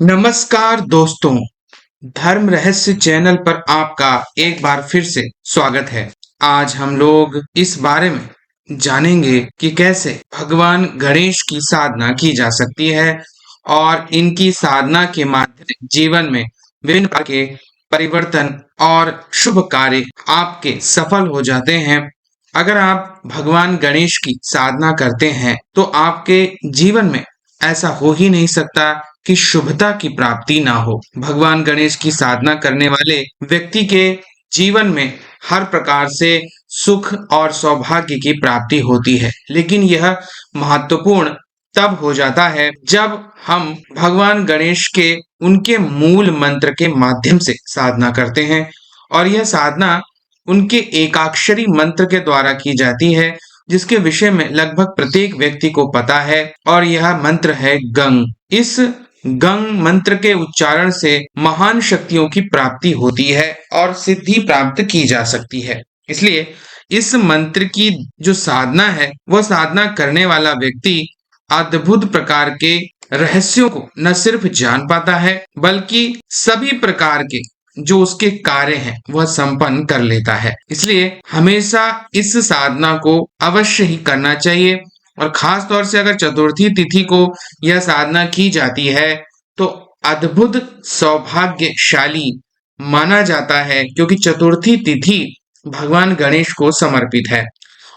नमस्कार दोस्तों, धर्म रहस्य चैनल पर आपका एक बार फिर से स्वागत है। आज हम लोग इस बारे में जानेंगे कि कैसे भगवान गणेश की साधना की जा सकती है और इनकी साधना के माध्यम से जीवन में विभिन्न प्रकार के परिवर्तन और शुभ कार्य आपके सफल हो जाते हैं। अगर आप भगवान गणेश की साधना करते हैं तो आपके जीवन में ऐसा हो ही नहीं सकता कि शुभता की प्राप्ति ना हो। भगवान गणेश की साधना करने वाले व्यक्ति के जीवन में हर प्रकार से सुख और सौभाग्य की प्राप्ति होती है, लेकिन यह महत्वपूर्ण तब हो जाता है जब हम भगवान गणेश के उनके मूल मंत्र के माध्यम से साधना करते हैं और यह साधना उनके एकाक्षरी मंत्र के द्वारा की जाती है, जिसके विषय में लगभग प्रत्येक व्यक्ति को पता है, और यह मंत्र है गंग। इस गंग मंत्र के उच्चारण से महान शक्तियों की प्राप्ति होती है और सिद्धि प्राप्त की जा सकती है। इसलिए इस मंत्र की जो साधना है, वह साधना करने वाला व्यक्ति अद्भुत प्रकार के रहस्यों को न सिर्फ जान पाता है, बल्कि सभी प्रकार के जो उसके कार्य हैं वह संपन्न कर लेता है। इसलिए हमेशा इस साधना को अवश्य ही करना चाहिए, और खास तौर से अगर चतुर्थी तिथि को यह साधना की जाती है तो अद्भुत सौभाग्यशाली माना जाता है, क्योंकि चतुर्थी तिथि भगवान गणेश को समर्पित है।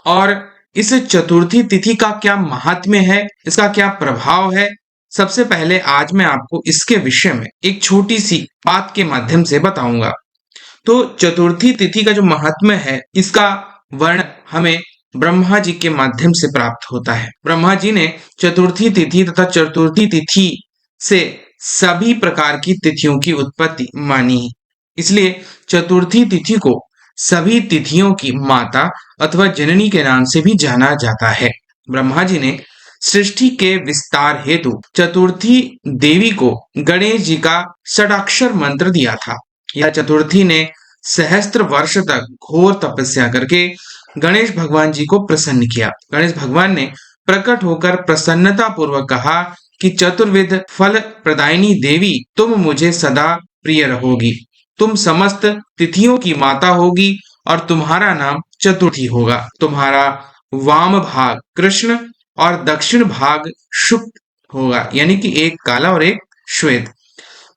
और इस चतुर्थी तिथि का क्या महात्म्य है, इसका क्या प्रभाव है, सबसे पहले आज मैं आपको इसके विषय में एक छोटी सी बात के माध्यम से बताऊंगा। तो चतुर्थी तिथि का जो महात्म्य है, इसका वर्ण हमें ब्रह्मा जी के माध्यम से प्राप्त होता है। ब्रह्मा जी ने चतुर्थी तिथि तथा चतुर्थी तिथि से सभी प्रकार की तिथियों की उत्पत्ति मानी है। इसलिए चतुर्थी तिथि को सभी तिथियों की माता अथवा जननी के नाम से भी जाना जाता है। ब्रह्मा जी ने सृष्टि के विस्तार हेतु चतुर्थी देवी को गणेश जी का षडाक्षर मंत्र दिया था। यह चतुर्थी ने सहस्त्र वर्ष तक घोर तपस्या करके गणेश भगवान जी को प्रसन्न किया। गणेश भगवान ने प्रकट होकर प्रसन्नता पूर्वक कहा कि चतुर्विध फल प्रदायिनी देवी, तुम मुझे सदा प्रिय रहोगी, तुम समस्त तिथियों की माता होगी और तुम्हारा नाम चतुर्थी होगा। तुम्हारा वाम भाग कृष्ण और दक्षिण भाग शुक्ल होगा, यानी कि एक काला और एक श्वेत।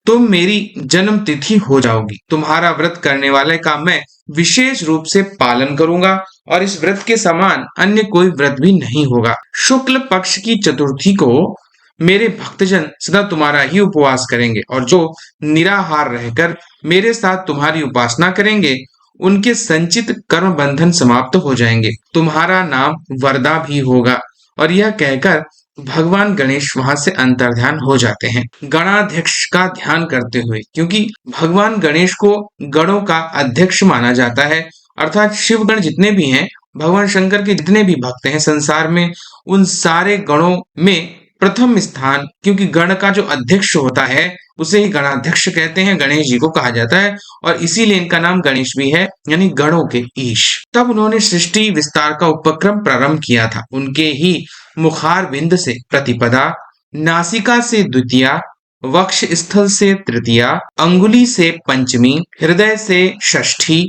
तुम मेरी जन्म तिथि हो जाओगी। तुम्हारा व्रत करने वाले का मैं विशेष रूप से पालन करूंगा और इस व्रत के समान अन्य कोई व्रत भी नहीं होगा। शुक्ल पक्ष की चतुर्थी को मेरे भक्तजन सदा तुम्हारा ही उपवास करेंगे, और जो निराहार रहकर मेरे साथ तुम्हारी उपासना करेंगे उनके संचित कर्म बंधन समाप्त हो जाएंगे। तुम्हारा नाम वरदा भी होगा। और यह कहकर भगवान गणेश वहां से अंतर्ध्यान हो जाते हैं, गणाध्यक्ष का ध्यान करते हुए, क्योंकि भगवान गणेश को गणों का अध्यक्ष माना जाता है। अर्थात शिवगण जितने भी हैं, भगवान शंकर के जितने भी भक्त हैं संसार में, उन सारे गणों में प्रथम स्थान, क्योंकि गण का जो अध्यक्ष होता है उसे ही गणाध्यक्ष कहते हैं, गणेश जी को कहा जाता है, और इसीलिए इनका नाम गणेश भी है, यानी गणों के ईश। तब उन्होंने सृष्टि विस्तार का उपक्रम प्रारंभ किया था। उनके ही मुखार बिंद से प्रतिपदा, नासिका से द्वितीया, वक्ष स्थल से तृतीया, अंगुली से पंचमी, हृदय से षष्ठी,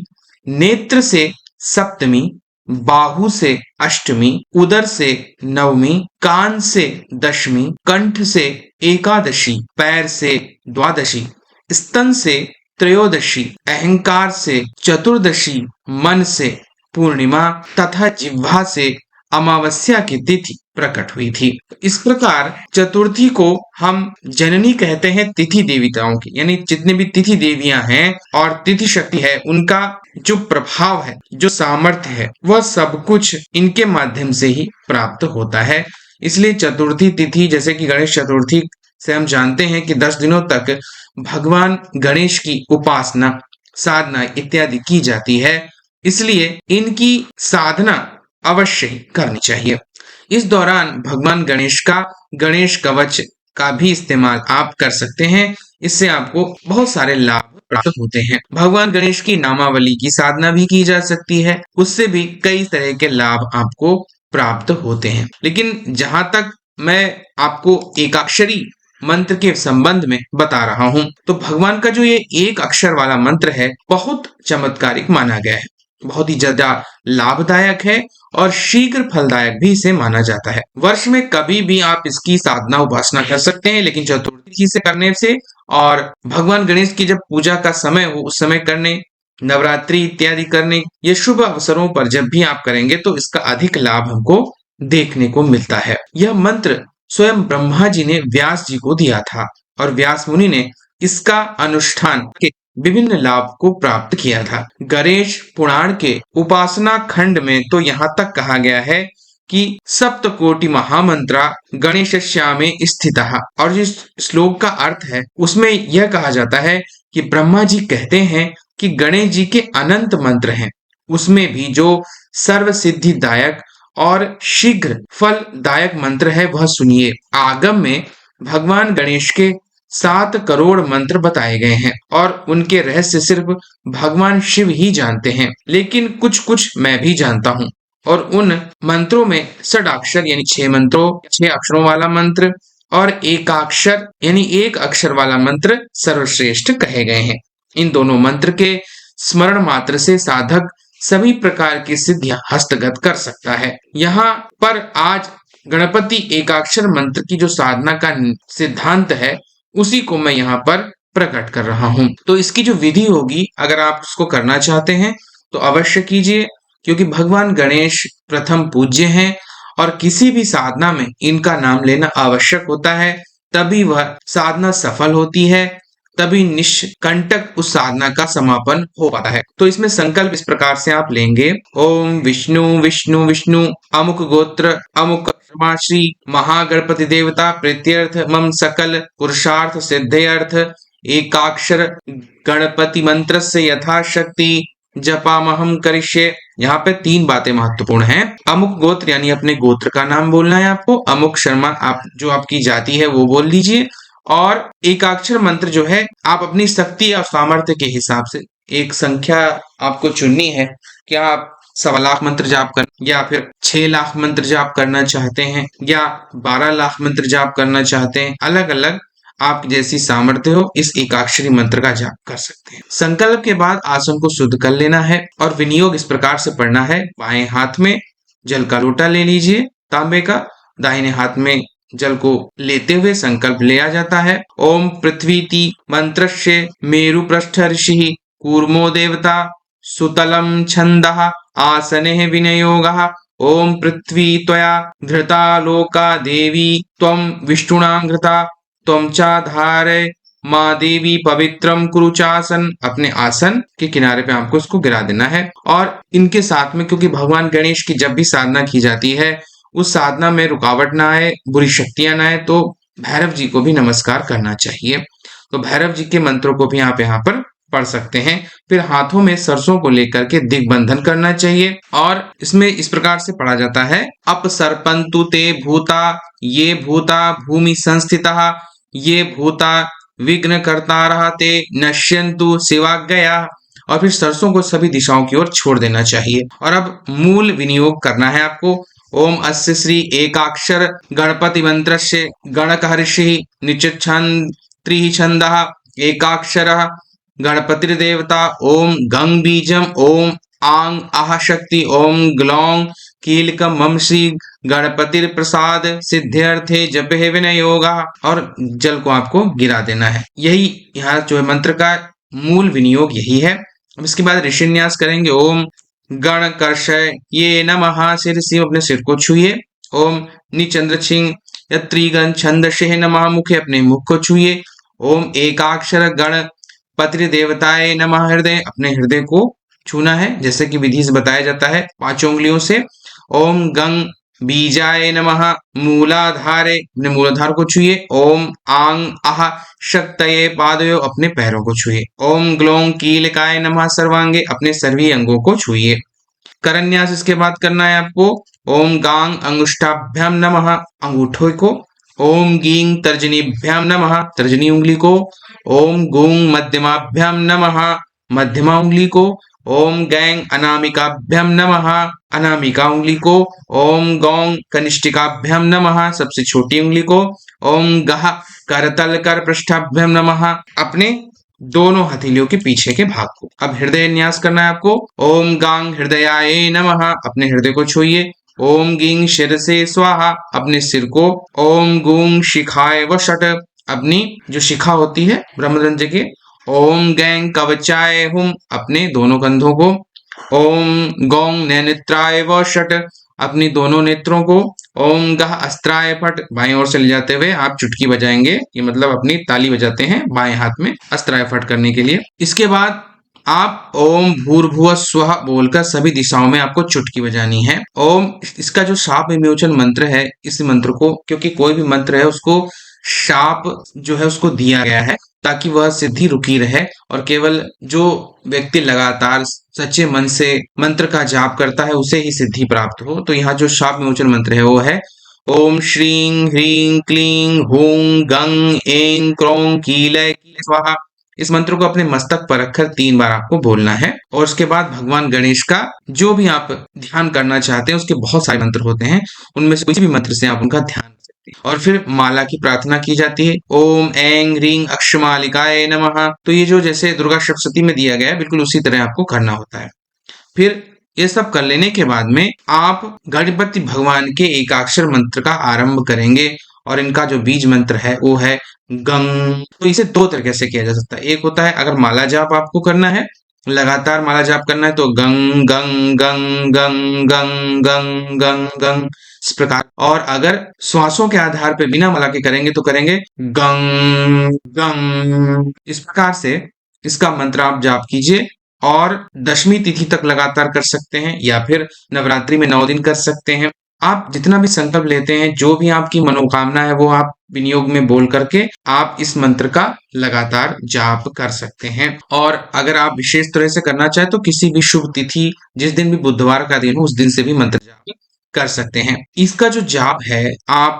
नेत्र से सप्तमी, बाहु से अष्टमी, उदर से नवमी, कान से दशमी, कंठ से एकादशी, पैर से द्वादशी, स्तन से त्रयोदशी, अहंकार से चतुर्दशी, मन से पूर्णिमा तथा जिह्वा से अमावस्या की तिथि प्रकट हुई थी। इस प्रकार चतुर्थी को हम जननी कहते हैं तिथि देवताओं की, यानी जितने भी तिथि देवियां हैं और तिथि शक्ति है, उनका जो प्रभाव है, जो सामर्थ्य है, वह सब कुछ इनके माध्यम से ही प्राप्त होता है। इसलिए चतुर्थी तिथि, जैसे कि गणेश चतुर्थी से हम जानते हैं कि 10 दिनों तक भगवान गणेश की उपासना, साधना इत्यादि की जाती है। इसलिए इनकी साधना अवश्य ही करनी चाहिए। इस दौरान भगवान गणेश का गणेश कवच का भी इस्तेमाल आप कर सकते हैं। इससे आपको बहुत सारे लाभ प्राप्त होते हैं। भगवान गणेश की नामावली की साधना भी की जा सकती है, उससे भी कई तरह के लाभ आपको प्राप्त होते हैं। लेकिन जहां तक मैं आपको एकाक्षरी मंत्र के संबंध में बता रहा हूँ। तो भगवान का जो ये एक अक्षर वाला मंत्र है बहुत चमत्कारिक माना गया है, बहुत ही ज्यादा लाभदायक है और शीघ्र फलदायक भी इसे माना जाता है। वर्ष में कभी भी आप इसकी साधना उपासना कर सकते हैं, लेकिन चतुर्थी से करने से और भगवान गणेश की जब पूजा का समय हो उस समय करने, नवरात्रि इत्यादि करने, ये शुभ अवसरों पर जब भी आप करेंगे तो इसका अधिक लाभ हमको देखने को मिलता है। यह मंत्र स्वयं ब्रह्मा जी ने व्यास जी को दिया था और व्यास मुनि ने इसका अनुष्ठान के विभिन्न लाभ को प्राप्त किया था। गणेश पुराण के उपासना खंड में तो यहाँ तक कहा गया है कि सप्तकोटि महामंत्रा गणेशस्यामे स्थितः, और जिस श्लोक का अर्थ है उसमें यह कहा जाता है कि ब्रह्मा जी कहते हैं कि गणेश जी के अनंत मंत्र हैं, उसमें भी जो सर्व सिद्धिदायक और शीघ्र फलदायक मंत्र है वह सुनिए। आगम में भगवान गणेश के 7 करोड़ मंत्र बताए गए हैं और उनके रहस्य सिर्फ भगवान शिव ही जानते हैं, लेकिन कुछ कुछ मैं भी जानता हूँ। और उन मंत्रों में षडाक्षर यानी 6 मंत्रों, 6 अक्षरों वाला मंत्र और एकाक्षर यानी एक अक्षर वाला मंत्र सर्वश्रेष्ठ कहे गए हैं। इन दोनों मंत्र के स्मरण मात्र से साधक सभी प्रकार की सिद्धियां हस्तगत कर सकता है। यहाँ पर आज गणपति एकाक्षर मंत्र की जो साधना का सिद्धांत है उसी को मैं यहाँ पर प्रकट कर रहा हूँ। तो इसकी जो विधि होगी, अगर आप उसको करना चाहते हैं तो अवश्य कीजिए, क्योंकि भगवान गणेश प्रथम पूज्य हैं और किसी भी साधना में इनका नाम लेना आवश्यक होता है, तभी वह साधना सफल होती है, तभी निष्कंटक उस साधना का समापन हो पाता है। तो इसमें संकल्प इस प्रकार से आप लेंगे, ओम विष्णु विष्णु विष्णु अमुक गोत्र अमुक श्री महागणपति देवता प्रीत्यर्थ मम सकल पुरुषार्थ सिद्धयर्थ एकाक्षर गणपति मंत्र से यथाशक्ति जपामहम करिष्ये। यहाँ पे 3 बातें महत्वपूर्ण हैं। अमुक गोत्र यानी अपने गोत्र का नाम बोलना है आपको, अमुक शर्मा आप जो आपकी जाति है वो बोल लीजिए, और एकाक्षर मंत्र जो है आप अपनी शक्ति और सामर्थ्य के हिसाब से एक संख्या आपको चुननी है। क्या आप 1.25 लाख मंत्र जाप कर या फिर 6 लाख मंत्र जाप करना चाहते हैं या 12 लाख मंत्र जाप करना चाहते हैं, अलग अलग आप जैसी सामर्थ्य हो इस एकाक्षरी मंत्र का जाप कर सकते हैं। संकल्प के बाद आसन को शुद्ध कर लेना है और विनियोग इस प्रकार से पढ़ना है। बाएं हाथ में जल का लोटा ले लीजिए तांबे का, दाहिने हाथ में जल को लेते हुए संकल्प लिया जाता है। ओम पृथ्वीति मंत्रस्य मेरु पृष्ठ ऋषि कूर्मो देवता सुतलम छंदः आसने विनियोगः। ओम पृथ्वी त्वया धृता लोका देवी त्वं विष्णुना घृता त्वं चाधारे माँ देवी पवित्रम कुरुचासन। अपने आसन के किनारे पे आपको इसको गिरा देना है। और इनके साथ में, क्योंकि भगवान गणेश की जब भी साधना की जाती है उस साधना में रुकावट ना आए, बुरी शक्तियां ना आए, तो भैरव जी को भी नमस्कार करना चाहिए। तो भैरव जी के मंत्रों को भी आप यहाँ पर पढ़ सकते हैं। फिर हाथों में सरसों को लेकर के दिग्बंधन करना चाहिए और इसमें इस प्रकार से पढ़ा जाता है, अप सर्पंतु ते भूता ये भूता भूमि संस्थिता ये भूता विघ्न करता ते नश्यंतु शिवाज्ञया। और फिर सरसों को सभी दिशाओं की ओर छोड़ देना चाहिए। और अब मूल विनियोग करना है आपको। ओम अस्य श्री एकाक्षर गणपति मंत्र से गणकहर्षि निचछंत्री छंदः एकाक्षरः गणपतिर्देवता। ओम गंग बीजम ओम आंग आह शक्ति ओम ग्लौंग कीलकम मम श्री गणपतिर प्रसाद सिद्ध्यर्थे जपे विनियोगा। और जल को आपको गिरा देना है। यही यहाँ जो है मंत्र का मूल विनियोग यही है। अब इसके बाद ऋषिन्यास करेंगे। ओम गण कर्षय ये नमः, सिर से अपने सिर को छुइए। ओम निचंद्रछिंग यत्रिगण छंदशे नमः, मुखे अपने मुख को छुइए। ओम एकाक्षर गण पति देवताए नमः, हृदय अपने हृदय को छूना है जैसे कि विधि से बताया जाता है 5 उंगलियों से। ओम गंग बीजाय नमः, मूलाधारे अपने मूलाधार को छुइए। ओम आंग आह शक्तये पादयो, अपने पैरों को छुइए। ओम ग्लों कीलकाय नमः, सर्वांगे अपने सभी अंगों को छुइए। करन्यास इसके बाद करना है आपको। ओम गांग अंगुष्ठाभ्याम नमः, अंगूठों को। ओम गीं तर्जनीभ्याम नमः, तर्जनी उंगली को। ओम गूंग मध्यमाभ्याम नमः, मध्यमा उंगली को। ओम गैंग अनामिकाभ्याम नमः, अनामिका उंगली को। ओम गौंग कनिष्ठिकाभ्याम नमः, सबसे छोटी उंगली को। ओम गह करतल कर पृष्ठाभ्यम नमः, अपने दोनों हथेलियों के पीछे के भाग को। अब हृदय न्यास करना है आपको। ओम गांग हृदयाय नमः, अपने हृदय को छूइए। ओम गीं शिरसे स्वाहा, अपने सिर को। ओम गूं शिखाय वषट, अपनी जो शिखा होती है ब्रह्मरंध्र के। ओम गैं कवचाय हुम, अपने दोनों कंधों को। ओम गौं नैनित्राय वषट, अपनी दोनों नेत्रों को। ओम गह अस्त्राय फट, बाएं ओर से ले जाते हुए आप चुटकी बजाएंगे, ये मतलब अपनी ताली बजाते हैं बाएं हाथ में अस्त्राय फट करने के लिए। इसके बाद आप ओम भूर्भुवः स्वः बोलकर सभी दिशाओं में आपको चुटकी बजानी है। ओम, इसका जो शाप विमोचन मंत्र है, इस मंत्र को, क्योंकि कोई भी मंत्र है उसको शाप जो है उसको दिया गया है ताकि वह सिद्धि रुकी रहे और केवल जो व्यक्ति लगातार सच्चे मन से मंत्र का जाप करता है उसे ही सिद्धि प्राप्त हो। तो यहाँ जो शाप विमोचन मंत्र है वो है ओम श्रीं ह्रीं क्लीं हूं गं ऐं क्रों कीलय स्वाहा। इस मंत्र को अपने मस्तक पर रखकर 3 बार आपको बोलना है और उसके बाद भगवान गणेश का जो भी आप ध्यान करना चाहते हैं, उसके बहुत सारे मंत्र होते हैं, उनमें से किसी भी मंत्र से आप उनका ध्यान कर सकते हैं। और फिर माला की प्रार्थना की जाती है। ओम ऐं ह्रीं अक्षमालिकाय नमः। तो ये जो जैसे दुर्गा सप्तशती में दिया गया है, बिल्कुल उसी तरह आपको करना होता है। फिर ये सब कर लेने के बाद में आप गणपति भगवान के एकाक्षर मंत्र का आरंभ करेंगे और इनका जो बीज मंत्र है वो है गंग। तो इसे 2 तरीके से किया जा सकता है। एक होता है अगर माला जाप आपको करना है, लगातार माला जाप करना है, तो गंग गंग गंग गंग गंग गंग गंग गंग इस प्रकार। और अगर श्वासों के आधार पे बिना माला के करेंगे तो करेंगे गंग गंग। इस प्रकार से इसका मंत्र आप जाप कीजिए और 10वीं तिथि तक लगातार कर सकते हैं या फिर नवरात्रि में 9 दिन कर सकते हैं। आप जितना भी संकल्प लेते हैं, जो भी आपकी मनोकामना है, वो आप विनियोग में बोल करके आप इस मंत्र का लगातार जाप कर सकते हैं। और अगर आप विशेष तरह से करना चाहें तो किसी भी शुभ तिथि, जिस दिन भी बुधवार का दिन हो, उस दिन से भी मंत्र जाप कर सकते हैं। इसका जो जाप है आप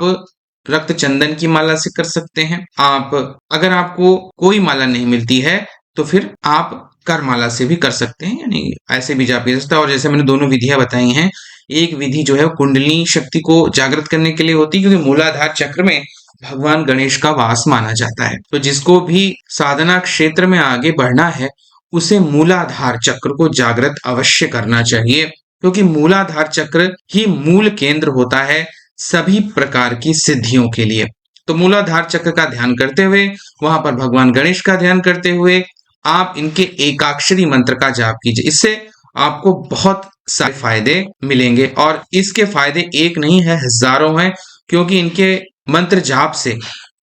रक्त चंदन की माला से कर सकते हैं। आप अगर आपको कोई माला नहीं मिलती है तो फिर आप कर माला से भी कर सकते हैं, यानी ऐसे भी जाप किया जा सकता है। और जैसे मैंने दोनों विधियां बताई हैं, एक विधि जो है वो कुंडली शक्ति को जागृत करने के लिए होती है, क्योंकि मूलाधार चक्र में भगवान गणेश का वास माना जाता है। तो जिसको भी साधना क्षेत्र में आगे बढ़ना है उसे मूलाधार चक्र को जागृत अवश्य करना चाहिए, क्योंकि मूलाधार चक्र ही मूल केंद्र होता है सभी प्रकार की सिद्धियों के लिए। तो मूलाधार चक्र का ध्यान करते हुए, वहां पर भगवान गणेश का ध्यान करते हुए आप इनके एकाक्षरी मंत्र का जाप कीजिए। इससे आपको बहुत सारे फायदे मिलेंगे और इसके फायदे एक नहीं है, हजारों हैं, क्योंकि इनके मंत्र जाप से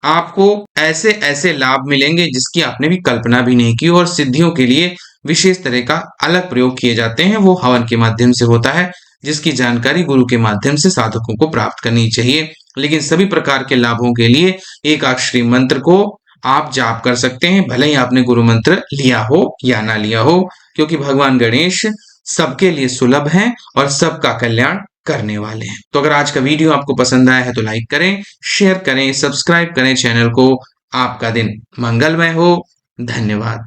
आपको ऐसे ऐसे लाभ मिलेंगे जिसकी आपने भी कल्पना भी नहीं की। और सिद्धियों के लिए विशेष तरह का अलग प्रयोग किए जाते हैं, वो हवन के माध्यम से होता है, जिसकी जानकारी गुरु के माध्यम से साधकों को प्राप्त करनी चाहिए। लेकिन सभी प्रकार के लाभों के लिए एकाक्षरी मंत्र को आप जाप कर सकते हैं, भले ही आपने गुरु मंत्र लिया हो या ना लिया हो, क्योंकि भगवान गणेश सबके लिए सुलभ हैं और सबका कल्याण करने वाले हैं। तो अगर आज का वीडियो आपको पसंद आया है तो लाइक करें, शेयर करें, सब्सक्राइब करें चैनल को। आपका दिन मंगलमय हो। धन्यवाद।